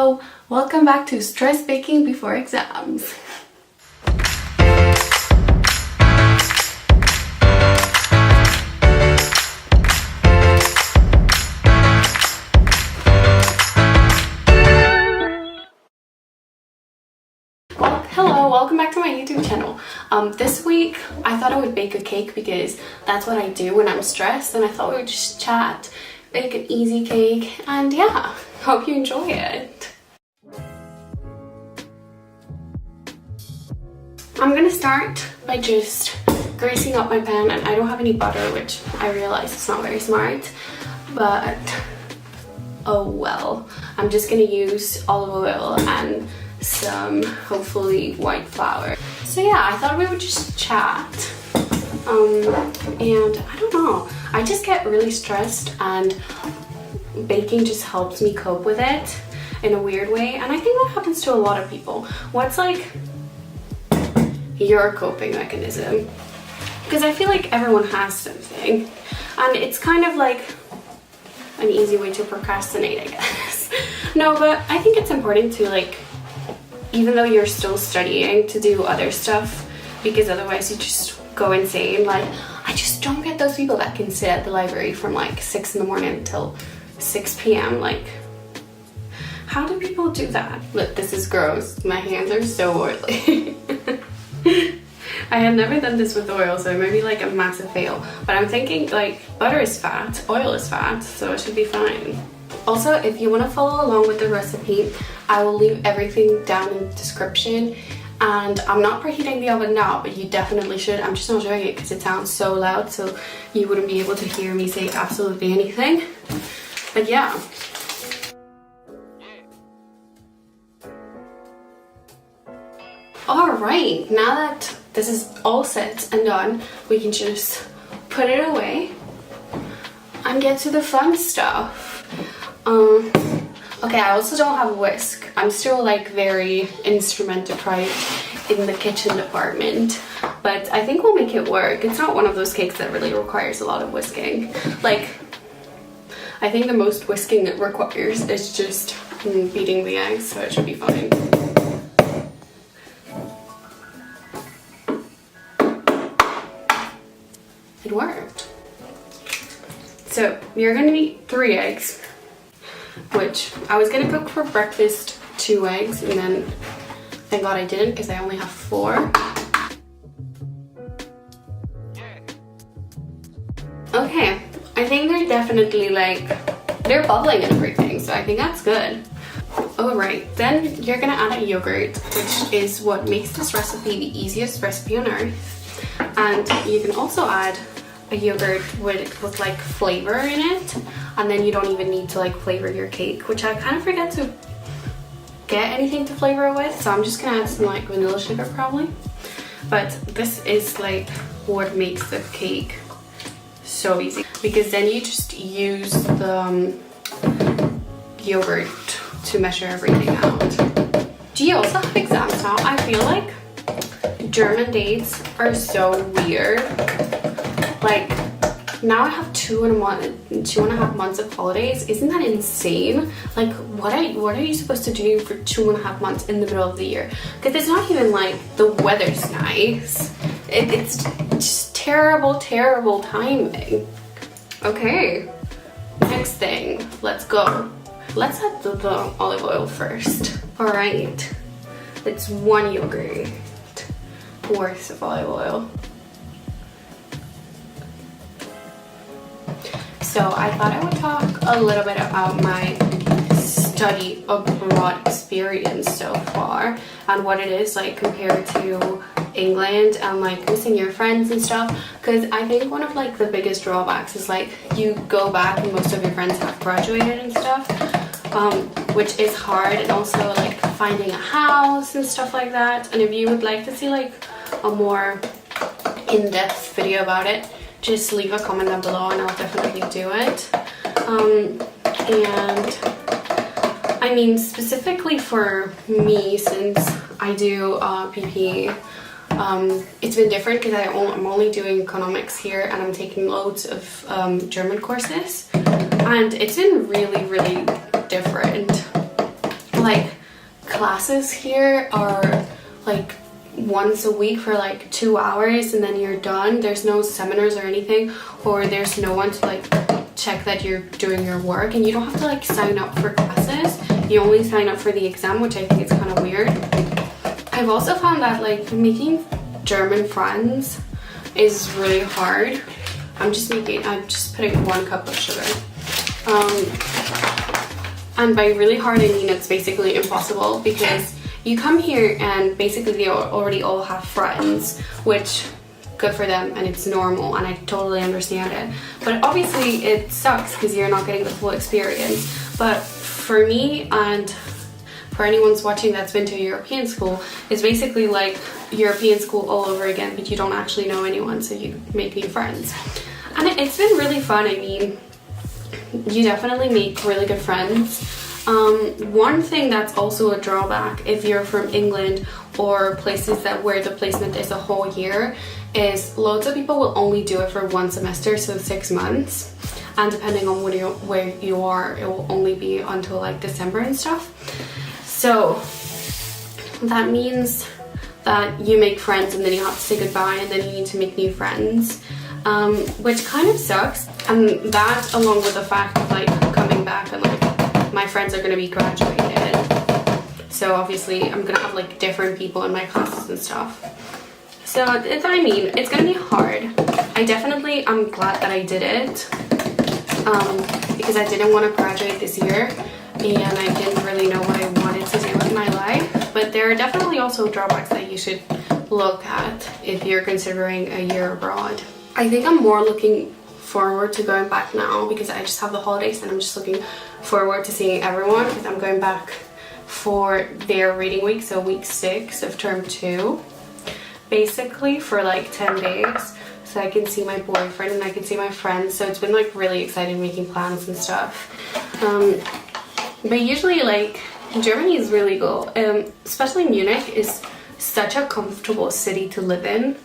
Hello, welcome back to Stress Baking Before Exams. Hello, welcome back to my YouTube channel. This week I thought I would bake a cake because that's what I do when I'm stressed, and I thought we would just chat, bake an easy cake, and yeah, hope you enjoy it. I'm gonna start by just greasing up my pan, and I don't have any butter, which I realize is not very smart, but oh well. I'm just gonna use olive oil and some hopefully white flour. So yeah, I thought we would just chat, and I don't know, I just get really stressed and baking just helps me cope with it in a weird way, and I think that happens to a lot of people. What's like your coping mechanism? Because I feel like everyone has something, and it's kind of like an easy way to procrastinate, I guess. No, but I think it's important to, like, even though you're still studying, to do other stuff, because otherwise you just go insane. Like, I just don't get those people that can sit at the library from like 6 in the morning until 6 p.m. Like, how do people do that? Look, this is gross. My hands are so oily. I have never done this with oil, so it may be like a massive fail. But I'm thinking, like, butter is fat, oil is fat, so it should be fine. Also, if you want to follow along with the recipe, I will leave everything down in the description. And I'm not preheating the oven now, but you definitely should. I'm just not doing it because it sounds so loud, so you wouldn't be able to hear me say absolutely anything. But yeah. Alright, now that this is all set and done, we can just put it away and get to the fun stuff. Okay, I also don't have a whisk. I'm still like very instrument deprived in the kitchen department, but I think we'll make it work. It's not one of those cakes that really requires a lot of whisking. Like, I think the most whisking it requires is just beating the eggs, so it should be fine. It worked. So you're gonna need 3 eggs, which I was gonna cook for breakfast 2 eggs, and then thank God I didn't because I only have 4. Okay, I think they're definitely like, they're bubbling and everything, so I think that's good. Alright, then you're gonna add a yogurt, which is what makes this recipe the easiest recipe on earth. And you can also add a yogurt with like flavor in it, and then you don't even need to like flavor your cake, which I kind of forget to get anything to flavor it with, so I'm just gonna add some like vanilla sugar probably. But this is like what makes the cake so easy, because then you just use the yogurt to measure everything out. Do you also have exams now? I feel like German dates are so weird. Like, now I have 2.5 months of holidays. Isn't that insane? Like, what are you supposed to do for 2.5 months in the middle of the year? Because it's not even like the weather's nice. It's just terrible timing. Okay, next thing, let's go. Let's add the olive oil first. All right, it's 1 yogurt worth of olive oil. So I thought I would talk a little bit about my study abroad experience so far, and what it is like compared to England, and like missing your friends and stuff. Because I think one of like the biggest drawbacks is like you go back and most of your friends have graduated and stuff, which is hard, and also like finding a house and stuff like that. And if you would like to see like a more in-depth video about it, just leave a comment down below and I'll definitely do it. And I mean, specifically for me, since I do PP, it's been different because I'm only doing economics here, and I'm taking loads of German courses, and it's been really different. like classes here are like once a week for like 2 hours and then you're done. There's no seminars or anything, or there's no one to like check that you're doing your work, and you don't have to like sign up for classes. You only sign up for the exam, which I think is kind of weird. I've also found that like making German friends is really hard. I'm just putting 1 cup of sugar. And by really hard I mean it's basically impossible, because you come here and basically they already all have friends, which good for them and it's normal and I totally understand it. But obviously it sucks because you're not getting the full experience. But for me, and for anyone's watching that's been to a European school, it's basically like European school all over again, but you don't actually know anyone, so you make new friends. And it's been really fun. I mean, you definitely make really good friends. One thing that's also a drawback if you're from England or places where the placement is a whole year is loads of people will only do it for 1 semester, so 6 months. And depending on where you are, it will only be until like December and stuff. So that means that you make friends and then you have to say goodbye and then you need to make new friends, which kind of sucks. And that, along with the fact of like coming back and like my friends are going to be graduated, so obviously I'm going to have like different people in my classes and stuff. So I mean, it's going to be hard. I'm glad that I did it, because I didn't want to graduate this year and I didn't really know what I wanted to do with my life. But there are definitely also drawbacks that you should look at if you're considering a year abroad. I think I'm more looking forward to going back now because I just have the holidays and I'm just looking forward to seeing everyone, because I'm going back for their reading week, so week 6 of term 2, basically for like 10 days, so I can see my boyfriend and I can see my friends. So it's been like really exciting making plans and stuff. But usually like Germany is really cool, especially Munich is such a comfortable city to live in.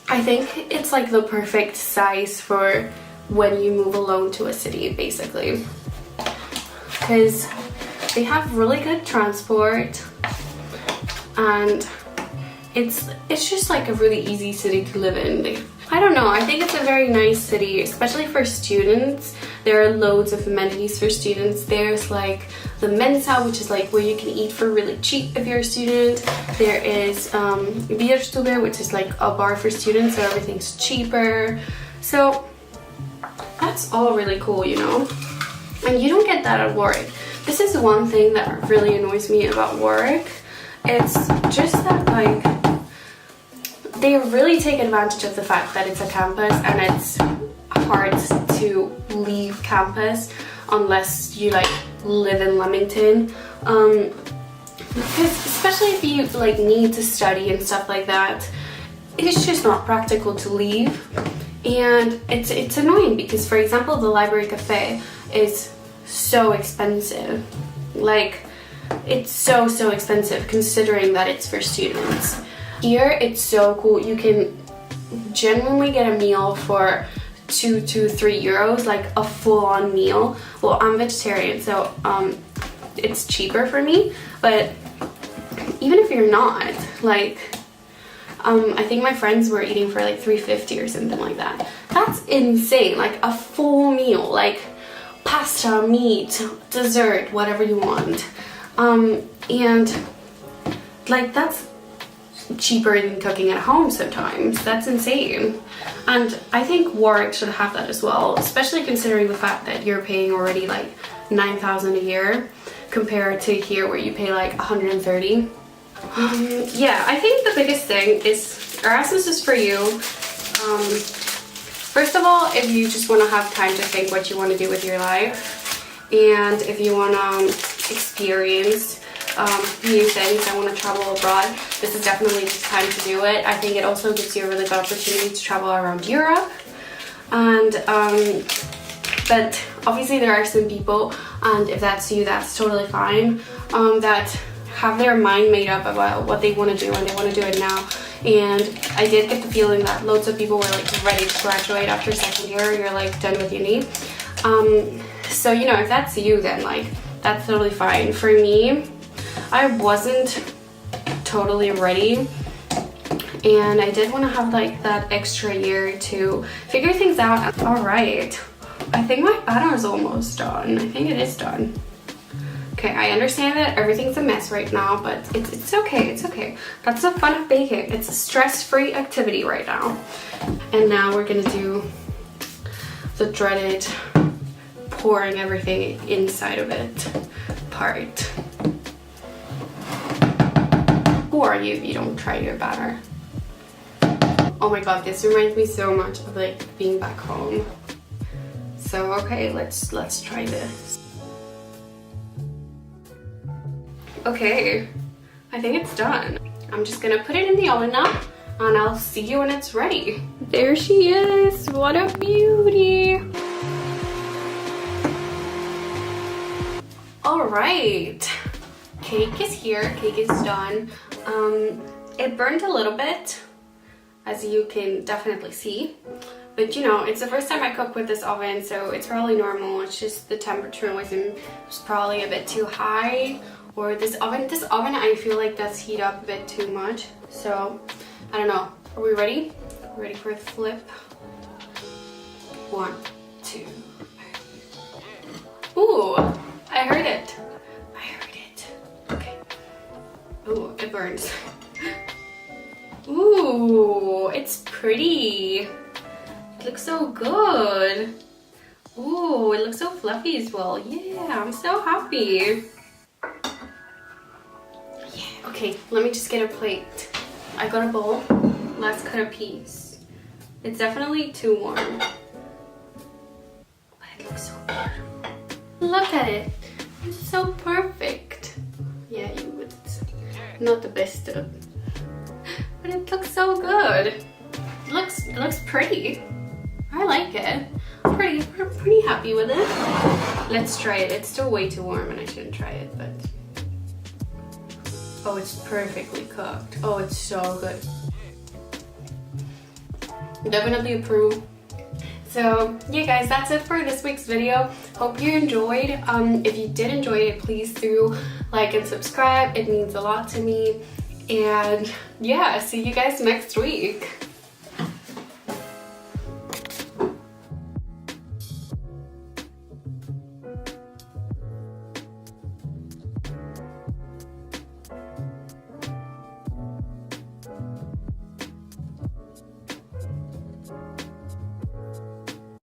I think it's like the perfect size for when you move alone to a city, basically, because they have really good transport and it's just like a really easy city to live in. I don't know, I think it's a very nice city, especially for students. There are loads of amenities for students. There's like the Mensa, which is like where you can eat for really cheap if you're a student. There is Bierstube, which is like a bar for students, so everything's cheaper. So that's all really cool, you know? And you don't get that at Warwick. This is one thing that really annoys me about Warwick. It's just that like they really take advantage of the fact that it's a campus and it's hard to leave campus unless you like live in Leamington, because especially if you like need to study and stuff like that, it's just not practical to leave. And it's annoying because, for example, the library cafe is so expensive. Like, it's so expensive considering that it's for students. Here it's so cool. You can genuinely get a meal for 2 to 3 euros, like a full-on meal. Well, I'm vegetarian, so it's cheaper for me, but even if you're not, like I think my friends were eating for like $3.50 or something like that. That's insane. Like a full meal, like pasta, meat, dessert, whatever you want, and like that's cheaper than cooking at home sometimes. That's insane. And I think Warwick should have that as well, especially considering the fact that you're paying already like 9,000 a year compared to here where you pay like 130. Yeah, I think the biggest thing is Erasmus is for you. First of all, if you just want to have time to think what you want to do with your life, and if you want to experience new things, I want to travel abroad, this is definitely the time to do it. I think it also gives you a really good opportunity to travel around Europe. And but obviously there are some people, and if that's you, that's totally fine, that have their mind made up about what they want to do and they want to do it now. And I did get the feeling that loads of people were like ready to graduate after second year. You're like done with uni. So you know, if that's you, then like that's totally fine. For me, I wasn't totally ready, and I did want to have like that extra year to figure things out. All right, I think my batter is almost done. I think it is done. Okay, I understand that everything's a mess right now, but it's okay, it's okay. That's the fun of baking. It's a stress-free activity right now. And now we're gonna do the dreaded pouring everything inside of it part. Who are you if you don't try your batter? Oh my god, this reminds me so much of like being back home. So okay, let's try this. Okay, I think it's done. I'm just gonna put it in the oven now, and I'll see you when it's ready. There she is, what a beauty. All right, cake is here, cake is done. It burned a little bit, as you can definitely see. But you know, it's the first time I cook with this oven, so it's probably normal. It's just the temperature was probably a bit too high. Or this oven I feel like does heat up a bit too much. So, I don't know. Are we ready? Ready for a flip? 1, 2. Ooh, I heard it. I heard it. Okay. Ooh, it burns. Ooh, it's pretty. It looks so good. Ooh, it looks so fluffy as well. Yeah, I'm so happy. Yeah, okay, let me just get a plate. I got a bowl. Let's cut a piece. It's definitely too warm. But it looks so good. Look at it. It's so perfect. Yeah, you would. Not the best of. But it looks so good. It looks pretty. I like it. I'm pretty happy with it. Let's try it. It's still way too warm and I shouldn't try it, but oh, it's perfectly cooked. Oh, it's so good. Definitely approve. So yeah guys, that's it for this week's video. Hope you enjoyed. If you did enjoy it, please do like and subscribe. It means a lot to me. And yeah, see you guys next week.